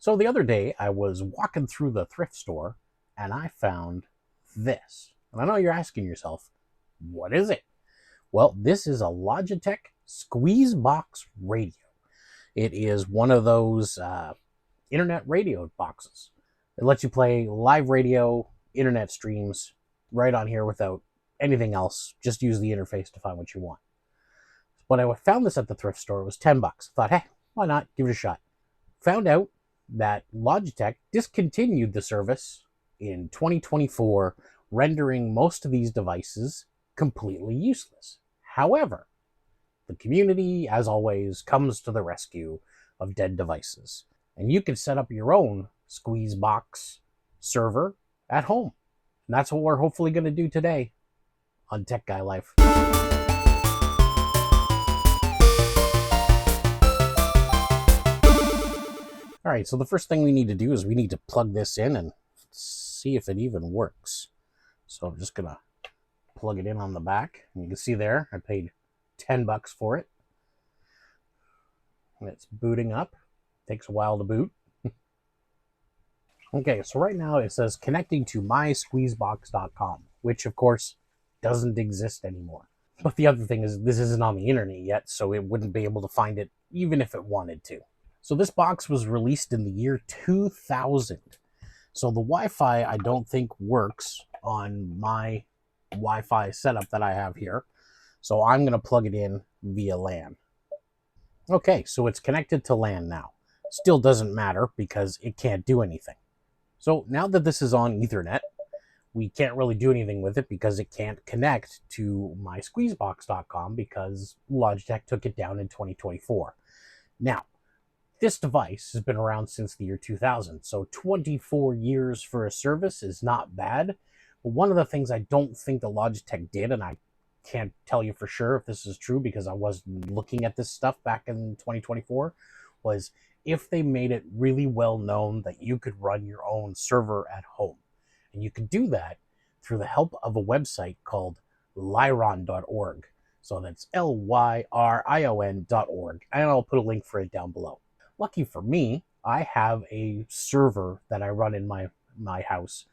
So the other day I was walking through the thrift store and I found this. And I know you're asking yourself, what is it? Well, this is a Logitech SqueezeBox radio. It is one of those internet radio boxes. It lets you play live radio, internet streams right on here without anything else. Just use the interface to find what you want. When I found this at the thrift store, it was $10. I thought, hey, why not? Give it a shot. Found out that Logitech discontinued the service in 2024, rendering most of these devices completely useless. However, the community, as always, comes to the rescue of dead devices. And you can set up your own SqueezeBox server at home. And that's what we're hopefully going to do today on Tech Guy Life. All right, so the first thing we need to do is we need to plug this in and see if it even works. So I'm just going to plug it in on the back. And you can see there, I paid $10 for it. And it's booting up. Takes a while to boot. Okay, so right now it says connecting to mysqueezebox.com, which of course doesn't exist anymore. But the other thing is this isn't on the internet yet, so it wouldn't be able to find it even if it wanted to. So this box was released in the year 2000. So the Wi-Fi I don't think works on my Wi-Fi setup that I have here. So I'm going to plug it in via LAN. Okay, so it's connected to LAN now. Still doesn't matter because it can't do anything. So now that this is on Ethernet, we can't really do anything with it because it can't connect to mysqueezebox.com because Logitech took it down in 2024. Now, this device has been around since the year 2000, so 24 years for a service is not bad. But one of the things I don't think the Logitech did, and I can't tell you for sure if this is true because I was looking at this stuff back in 2024, was if they made it really well known that you could run your own server at home. And you could do that through the help of a website called lyron.org. So that's lyrion.org. And I'll put a link for it down below. Lucky for me, I have a server that I run in my house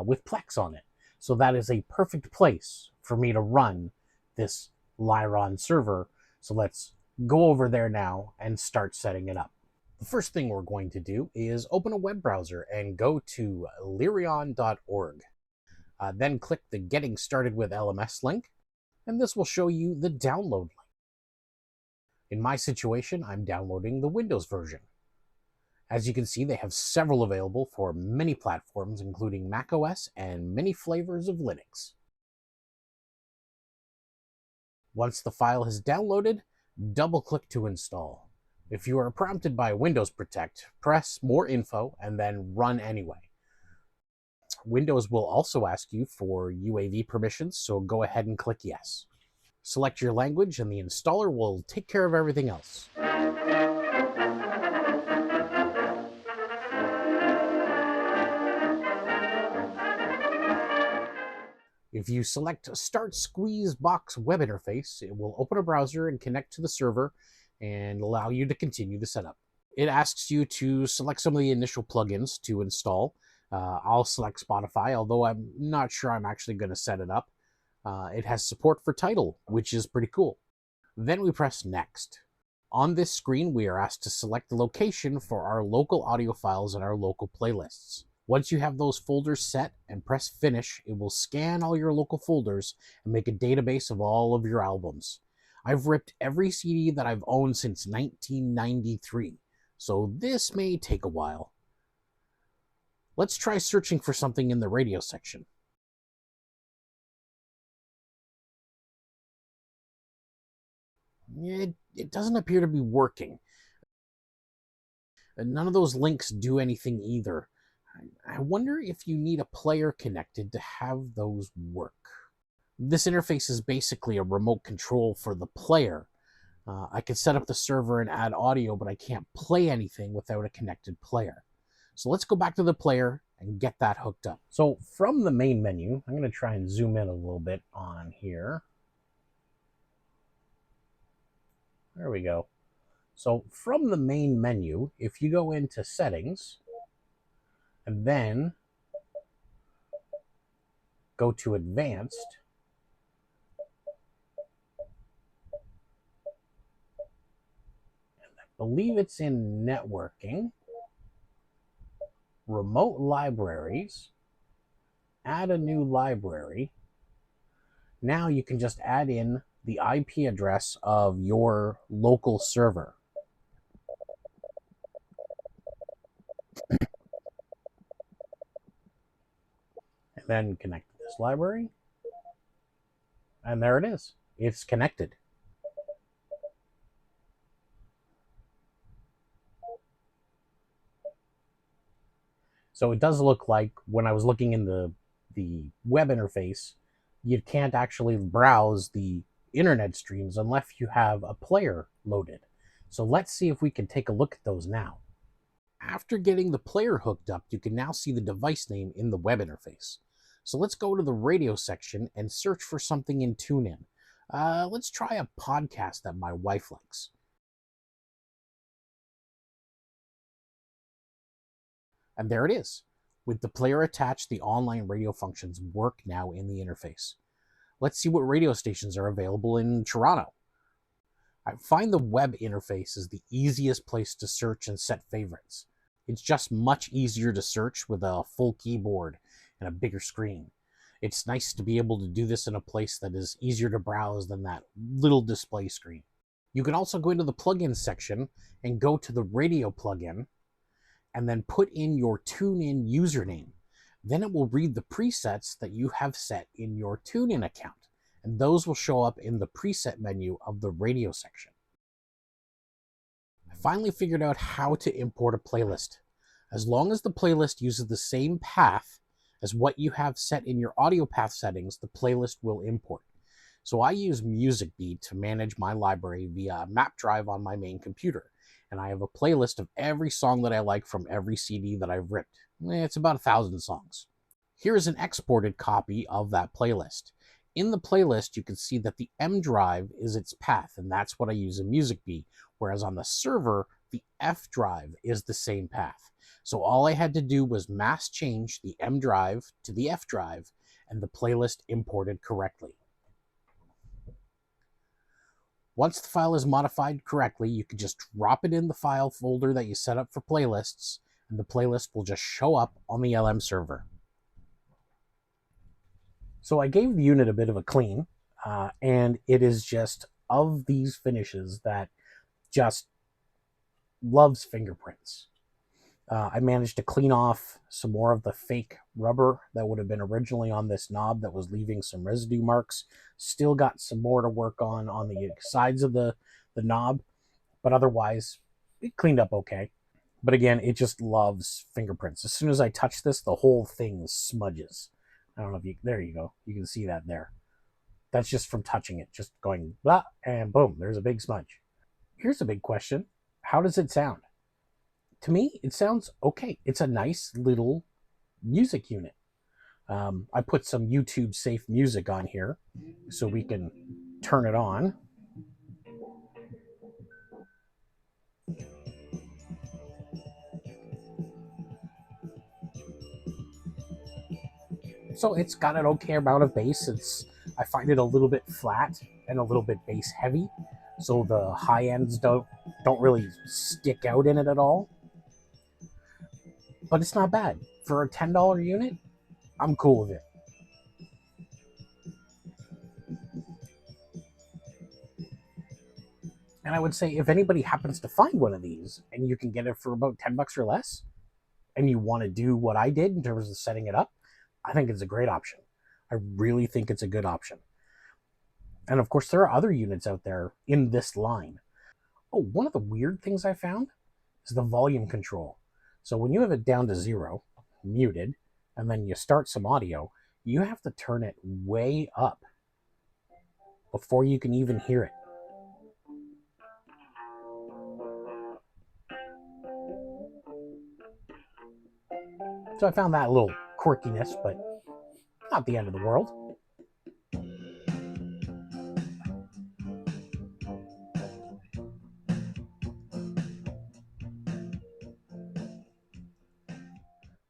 with Plex on it. So that is a perfect place for me to run this Lyron server. So let's go over there now and start setting it up. The first thing we're going to do is open a web browser and go to lyrion.org. Then click the Getting Started with LMS link, and this will show you the download link. In my situation, I'm downloading the Windows version. As you can see, they have several available for many platforms, including macOS and many flavors of Linux. Once the file has downloaded, double-click to install. If you are prompted by Windows Protect, press More Info and then Run Anyway. Windows will also ask you for UAV permissions, so go ahead and click Yes. Select your language and the installer will take care of everything else. If you select Start SqueezeBox Web Interface, it will open a browser and connect to the server and allow you to continue the setup. It asks you to select some of the initial plugins to install. I'll select Spotify, although I'm not sure I'm actually going to set it up. It has support for Tidal, which is pretty cool. Then we press Next. On this screen, we are asked to select the location for our local audio files and our local playlists. Once you have those folders set and press Finish, it will scan all your local folders and make a database of all of your albums. I've ripped every CD that I've owned since 1993, so this may take a while. Let's try searching for something in the radio section. It doesn't appear to be working. None of those links do anything either. I wonder if you need a player connected to have those work. This interface is basically a remote control for the player. I can set up the server and add audio, but I can't play anything without a connected player. So let's go back to the player and get that hooked up. So from the main menu, I'm going to try and zoom in a little bit on here. There we go. So from the main menu, if you go into settings and then go to advanced, I believe it's in networking, remote libraries, add a new library. Now you can just add in the IP address of your local server. And then connect to this library. And there it is. It's connected. So it does look like when I was looking in the web interface, you can't actually browse the internet streams unless you have a player loaded. So let's see if we can take a look at those now. After getting the player hooked up, you can now see the device name in the web interface. So let's go to the radio section and search for something in TuneIn. Let's try a podcast that my wife likes. And there it is. With the player attached, the online radio functions work now in the interface. Let's see what radio stations are available in Toronto. I find the web interface is the easiest place to search and set favorites. It's just much easier to search with a full keyboard and a bigger screen. It's nice to be able to do this in a place that is easier to browse than that little display screen. You can also go into the plugins section and go to the radio plugin and then put in your TuneIn username. Then it will read the presets that you have set in your TuneIn account, and those will show up in the preset menu of the radio section. I finally figured out how to import a playlist. As long as the playlist uses the same path as what you have set in your audio path settings, the playlist will import. So I use MusicBee to manage my library via a map drive on my main computer. And I have a playlist of every song that I like from every CD that I've ripped. It's about 1,000 songs. Here is an exported copy of that playlist. In the playlist, you can see that the M drive is its path, and that's what I use in MusicBee, whereas on the server, the F drive is the same path. So all I had to do was mass change the M drive to the F drive, and the playlist imported correctly. Once the file is modified correctly, you can just drop it in the file folder that you set up for playlists, and the playlist will just show up on the LM server. So I gave the unit a bit of a clean, and it is just of these finishes that just loves fingerprints. I managed to clean off some more of the fake rubber that would have been originally on this knob that was leaving some residue marks. Still got some more to work on the sides of the knob, but otherwise it cleaned up okay. But again, it just loves fingerprints. As soon as I touch this, the whole thing smudges. I don't know if you, there you go. You can see that there. That's just from touching it, just going blah, and boom, there's a big smudge. Here's a big question. How does it sound? To me, it sounds okay. It's a nice little music unit. I put some YouTube safe music on here so we can turn it on. So it's got an okay amount of bass. I find it a little bit flat and a little bit bass heavy, so the high ends don't really stick out in it at all. But it's not bad. For a $10 unit, I'm cool with it. And I would say if anybody happens to find one of these and you can get it for about $10 or less, and you want to do what I did in terms of setting it up, I think it's a great option. I really think it's a good option. And of course, there are other units out there in this line. Oh, one of the weird things I found is the volume control. So when you have it down to 0, muted, and then you start some audio, you have to turn it way up before you can even hear it. So I found that a little quirkiness, but not the end of the world.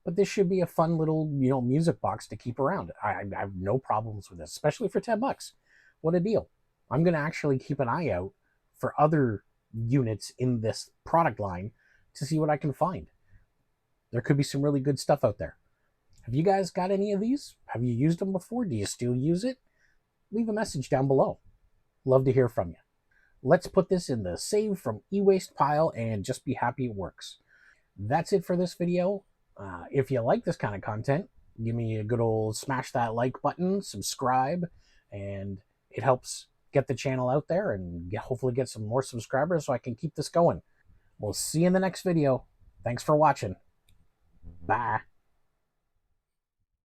But this should be a fun little, music box to keep around. I have no problems with this, especially for $10. What a deal. I'm going to actually keep an eye out for other units in this product line to see what I can find. There could be some really good stuff out there. Have you guys got any of these? Have you used them before? Do you still use it? Leave a message down below. Love to hear from you. Let's put this in the save from e-waste pile and just be happy it works. That's it for this video. If you like this kind of content, give me a good old smash that like button, subscribe, and it helps get the channel out there and hopefully get some more subscribers so I can keep this going. We'll see you in the next video. Thanks for watching. Bye.